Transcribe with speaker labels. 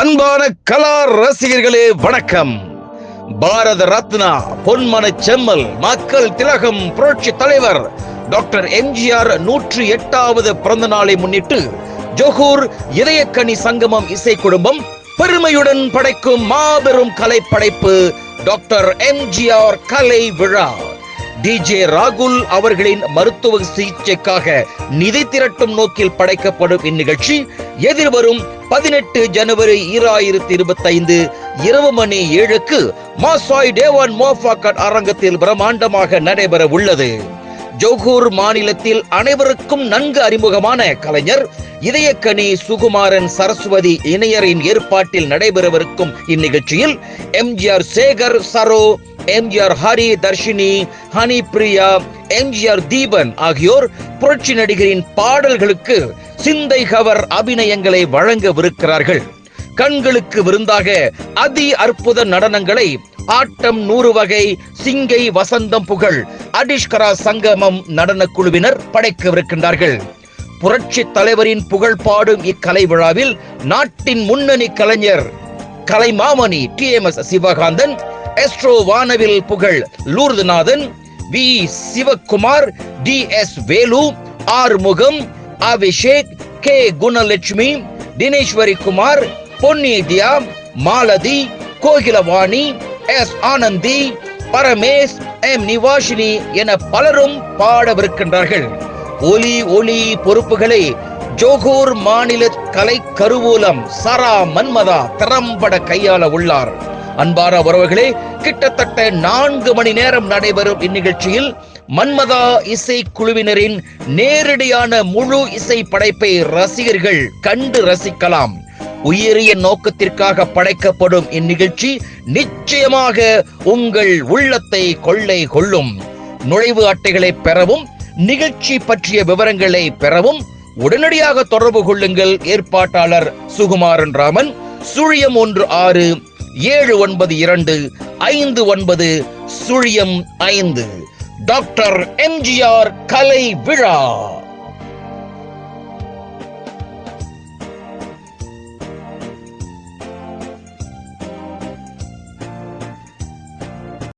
Speaker 1: அன்பான கலா ரசிகர்களே வணக்கம். பாரத ரத்னா, பொன்மன செம்மல், மக்கள் திலகம், புரட்சி தலைவர் டாக்டர் எம்ஜிஆர் 108வது பிறந்த நாளை முன்னிட்டு ஜோகூர் இதயக்கனி சங்கமம் இசை குடும்பம் பெருமையுடன் படைக்கும் மாபெரும் கலை படைப்பு டாக்டர் எம்ஜிஆர் கலை விழா. டிஜே ராகுல் அவர்களின் மருத்துவ சிகிச்சைக்காக நிதி திரட்டும் நோக்கில் படைக்கப்படும் இந்நிகழ்ச்சி எதிர்வரும் 18 ஜனவரி 2025 இரவு மணி 7க்கு மாசாய் தேவான் மோஃபாக்கட் அரங்கத்தில் பிரம்மாண்டமாக நடைபெற உள்ளது. ஜோகூர் மாநிலத்தில் அனைவருக்கும் நன்கு அறிமுகமான கலைஞர் இதயக்கனி சுகுமாரன் சரஸ்வதி இணையரின் ஏற்பாட்டில் நடைபெறவிருக்கும் இந்நிகழ்ச்சியில் எம்ஜிஆர் சேகர், சரோ, எம்ஜிஆர் ஹரி, தர்ஷினி, ஹனி பிரியா, எம்ஜிஆர் தீபன் ஆகியோர் புரட்சி நடிகரின் பாடல்களுக்கு சிந்தை கவர் அபிநயங்களை வழங்கவிருக்கிறார்கள். கண்களுக்கு விருந்தாக அதி அற்புத நடனங்களை ஆட்டம் 100 வகை, சிங்கை, வசந்தம் புகழ், அடிஷ்கரா சங்கமம் நடன குழுவினர் படைக்கவிருக்கின்றார்கள். புரட்சி தலைவரின் புகழ் பாடும் இக்கலை விழாவில் நாட்டின் முன்னணி கலைஞர் கலைமாமணி TMS சிவகாந்தன், எஸ்ட்ரோ வானவில் புகழ் Lourdhunathan, V Sivakumar, DS Velu, Arumugam, Abhishek, K Gunalakshmi, Dineswari Kumar, Ponnithiya, Malathi, Kokilavani, S Ananthi, Paramesh, M Nivashini என பலரும் பாடவிருக்கின்றார்கள். ஒலி பொறுப்புகளை ஜோகூர் மாநில கலை கருவூலம் சரா மன்மதா திறம்பட கையாள உள்ளார். அன்பான உறவுகளே, கிட்டத்தட்ட 4 மணி நேரம் நடைபெறும் இந்நிகழ்ச்சியில் மன்மதா இசை குழுவினரின் நேரடியான முழு இசை படைப்பை ரசிகர்கள் கண்டு ரசிக்கலாம். உயரிய நோக்கத்திற்காக படைக்கப்படும் இந்நிகழ்ச்சி நிச்சயமாக உங்கள் உள்ளத்தை கொள்ளை கொள்ளும். நுழைவு அட்டைகளை பெறவும் நிகழ்ச்சி பற்றிய விவரங்களை பெறவும் உடனடியாக தொடர்பு கொள்ளுங்கள். ஏற்பாட்டாளர் சுகுமாரன் ராமன், 016 792 59 05. டாக்டர் எம்ஜிஆர் கலை விழா.